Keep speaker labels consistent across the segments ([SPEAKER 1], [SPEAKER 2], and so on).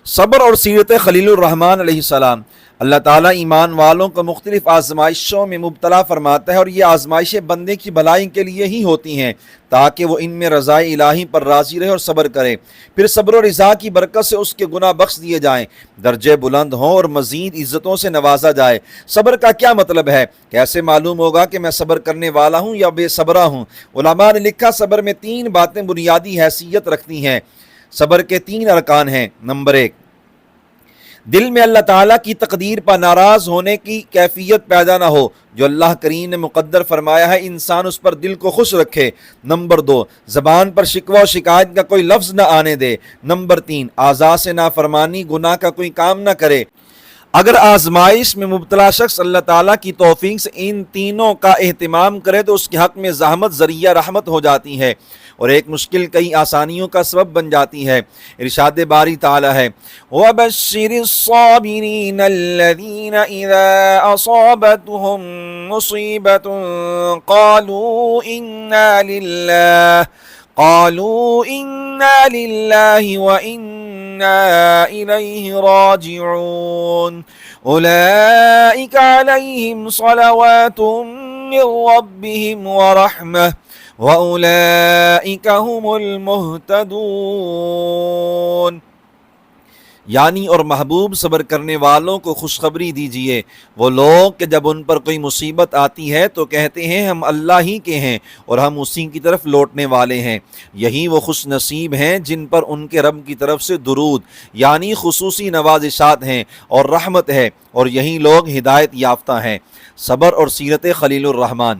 [SPEAKER 1] صبر اور سیرت خلیل الرحمن علیہ السلام۔ اللہ تعالیٰ ایمان والوں کو مختلف آزمائشوں میں مبتلا فرماتا ہے، اور یہ آزمائشیں بندے کی بھلائی کے لیے ہی ہوتی ہیں تاکہ وہ ان میں رضائے الہی پر راضی رہے اور صبر کرے، پھر صبر و رضا کی برکت سے اس کے گناہ بخش دیے جائیں، درجے بلند ہوں اور مزید عزتوں سے نوازا جائے۔ صبر کا کیا مطلب ہے؟ کیسے معلوم ہوگا کہ میں صبر کرنے والا ہوں یا بے صبرا ہوں؟ علماء نے لکھا، صبر میں 3 باتیں بنیادی حیثیت رکھتی ہیں۔ صبر کے 3 ارکان ہیں۔ نمبر 1، دل میں اللہ تعالیٰ کی تقدیر پر ناراض ہونے کی کیفیت پیدا نہ ہو، جو اللہ کریم نے مقدر فرمایا ہے انسان اس پر دل کو خوش رکھے۔ نمبر 2، زبان پر شکوہ و شکایت کا کوئی لفظ نہ آنے دے۔ نمبر 3، اعضاء سے نافرمانی گناہ کا کوئی کام نہ کرے۔ اگر آزمائش میں مبتلا شخص اللہ تعالیٰ کی توفیق سے ان تینوں کا اہتمام کرے تو اس کے حق میں زحمت ذریعہ رحمت ہو جاتی ہے، اور ایک مشکل کئی آسانیوں کا سبب بن جاتی ہے۔ ارشاد باری تعالیٰ ہے، وَبَشِّرِ الصَّابِرِينَ الَّذِينَ إِذَا أَصَابَتْهُم مُّصِيبَةٌ قالوا إنا لله وإنا إليه راجعون أولئك عليهم صلوات من ربهم ورحمة وأولئك هم المهتدون۔ یعنی اور محبوب صبر کرنے والوں کو خوشخبری دیجئے، وہ لوگ کہ جب ان پر کوئی مصیبت آتی ہے تو کہتے ہیں ہم اللہ ہی کے ہیں اور ہم اسی کی طرف لوٹنے والے ہیں، یہی وہ خوش نصیب ہیں جن پر ان کے رب کی طرف سے درود یعنی خصوصی نوازشات ہیں اور رحمت ہے، اور یہی لوگ ہدایت یافتہ ہیں۔ صبر اور سیرت خلیل الرحمن۔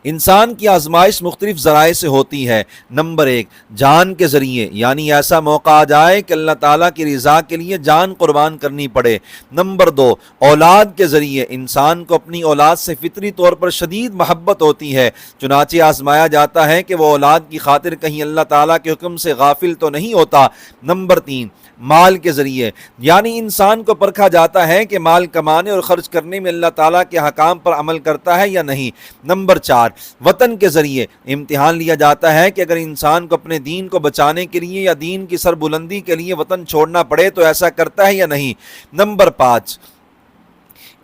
[SPEAKER 1] انسان کی آزمائش مختلف ذرائع سے ہوتی ہے۔ نمبر 1، جان کے ذریعے، یعنی ایسا موقع آ جائے کہ اللہ تعالیٰ کی رضا کے لیے جان قربان کرنی پڑے۔ نمبر 2، اولاد کے ذریعے، انسان کو اپنی اولاد سے فطری طور پر شدید محبت ہوتی ہے، چنانچہ آزمایا جاتا ہے کہ وہ اولاد کی خاطر کہیں اللہ تعالیٰ کے حکم سے غافل تو نہیں ہوتا۔ نمبر 3، مال کے ذریعے، یعنی انسان کو پرکھا جاتا ہے کہ مال کمانے اور خرچ کرنے میں اللہ تعالیٰ کے حکام پر عمل کرتا ہے یا نہیں۔ نمبر 4، وطن کے ذریعے، امتحان لیا جاتا ہے کہ اگر انسان کو اپنے دین کو بچانے کے لیے یا دین کی سربلندی کے لیے وطن چھوڑنا پڑے تو ایسا کرتا ہے یا نہیں۔ نمبر 5،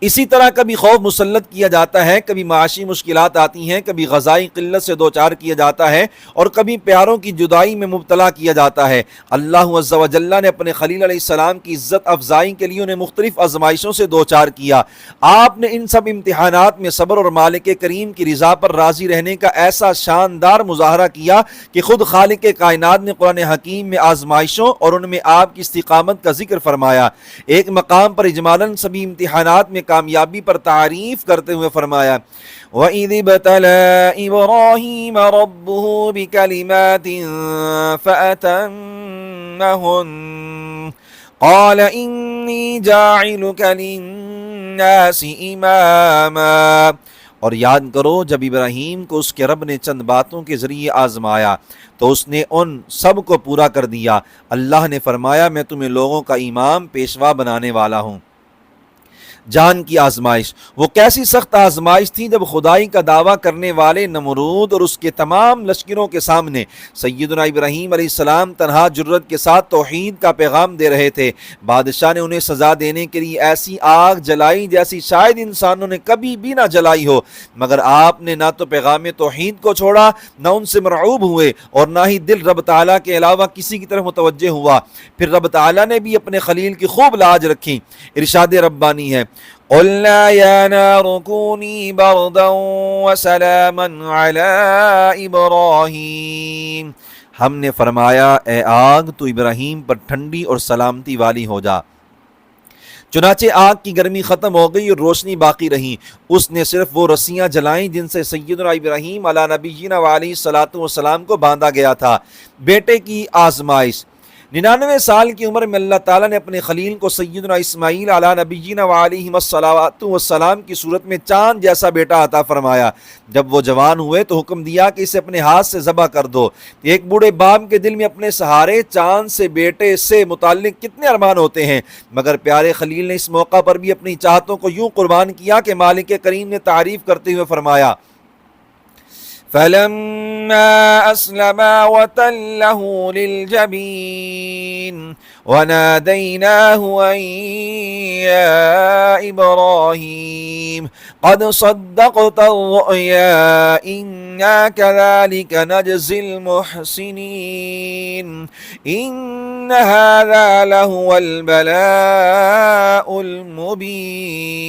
[SPEAKER 1] اسی طرح کبھی خوف مسلط کیا جاتا ہے، کبھی معاشی مشکلات آتی ہیں، کبھی غذائی قلت سے دوچار کیا جاتا ہے، اور کبھی پیاروں کی جدائی میں مبتلا کیا جاتا ہے۔ اللہ عز و جل نے اپنے خلیل علیہ السلام کی عزت افزائی کے لیے انہیں مختلف آزمائشوں سے دوچار کیا۔ آپ نے ان سب امتحانات میں صبر اور مالک کریم کی رضا پر راضی رہنے کا ایسا شاندار مظاہرہ کیا کہ خود خالق کائنات نے قرآن حکیم میں آزمائشوں اور ان میں آپ کی استقامت کا ذکر فرمایا۔ ایک مقام پر اجمالاً سبھی امتحانات میں کامیابی پر تعریف کرتے ہوئے فرمایا، وَإِذِ ابْتَلَىٰ إِبْرَاهِيمَ رَبُّهُ بِكَلِمَاتٍ فَأَتَمَّهُنَّ قَالَ إِنِّي جَاعِلُكَ لِلنَّاسِ إِمَامًا۔ اور یاد کرو جب ابراہیم کو اس کے رب نے چند باتوں کے ذریعے آزمایا تو اس نے ان سب کو پورا کر دیا۔ اللہ نے فرمایا میں تمہیں لوگوں کا امام پیشوا بنانے والا ہوں۔ جان کی آزمائش، وہ کیسی سخت آزمائش تھی جب خدائی کا دعویٰ کرنے والے نمرود اور اس کے تمام لشکروں کے سامنے سیدنا ابراہیم علیہ السلام تنہا جرت کے ساتھ توحید کا پیغام دے رہے تھے۔ بادشاہ نے انہیں سزا دینے کے لیے ایسی آگ جلائی جیسی شاید انسانوں نے کبھی بھی نہ جلائی ہو، مگر آپ نے نہ تو پیغام توحید کو چھوڑا، نہ ان سے مرعوب ہوئے، اور نہ ہی دل رب تعالیٰ کے علاوہ کسی کی طرف متوجہ ہوا۔ پھر رب تعالیٰ نے بھی اپنے خلیل کی خوب لاج رکھی۔ ارشاد ربانی ہے، قُلْنَا يَا نَارُ كُونِي بَرْدًا وَسَلَامًا عَلَىٰ إِبْرَاهِيمَ، ہم نے فرمایا اے آگ تو ابراہیم پر ٹھنڈی اور سلامتی والی ہو جا۔ چنانچہ آگ کی گرمی ختم ہو گئی اور روشنی باقی رہی۔ اس نے صرف وہ رسیاں جلائیں جن سے سیدنا ابراہیم علیہ نبینا وعلیہ الصلوۃ والسلام کو باندھا گیا تھا۔ بیٹے کی آزمائش، 99 سال کی عمر میں اللہ تعالیٰ نے اپنے خلیل کو سیدنا اسماعیل علیہ نبینا وعلیہ الصلوۃ والسلام کی صورت میں چاند جیسا بیٹا عطا فرمایا۔ جب وہ جوان ہوئے تو حکم دیا کہ اسے اپنے ہاتھ سے ذبح کر دو۔ ایک بوڑھے باپ کے دل میں اپنے سہارے چاند سے بیٹے سے متعلق کتنے ارمان ہوتے ہیں، مگر پیارے خلیل نے اس موقع پر بھی اپنی چاہتوں کو یوں قربان کیا کہ مالک کریم نے تعریف کرتے ہوئے فرمایا، فلما أسلما وتله للجبين وناديناه أن يا إبراهيم قد صدقت الرؤيا إنا كذلك نجزي المحسنين إن هذا لهو البلاء المبين۔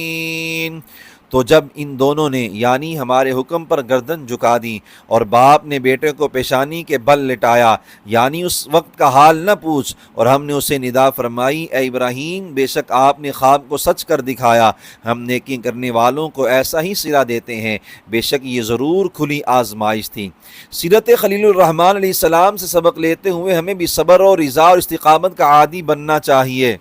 [SPEAKER 1] تو جب ان دونوں نے یعنی ہمارے حکم پر گردن جھکا دی اور باپ نے بیٹے کو پیشانی کے بل لٹایا، یعنی اس وقت کا حال نہ پوچھ، اور ہم نے اسے ندا فرمائی اے ابراہیم بے شک آپ نے خواب کو سچ کر دکھایا، ہم نیکی کرنے والوں کو ایسا ہی صلہ دیتے ہیں، بے شک یہ ضرور کھلی آزمائش تھی۔ سیرت خلیل الرحمن علیہ السلام سے سبق لیتے ہوئے ہمیں بھی صبر اور رضا اور استقامت کا عادی بننا چاہیے۔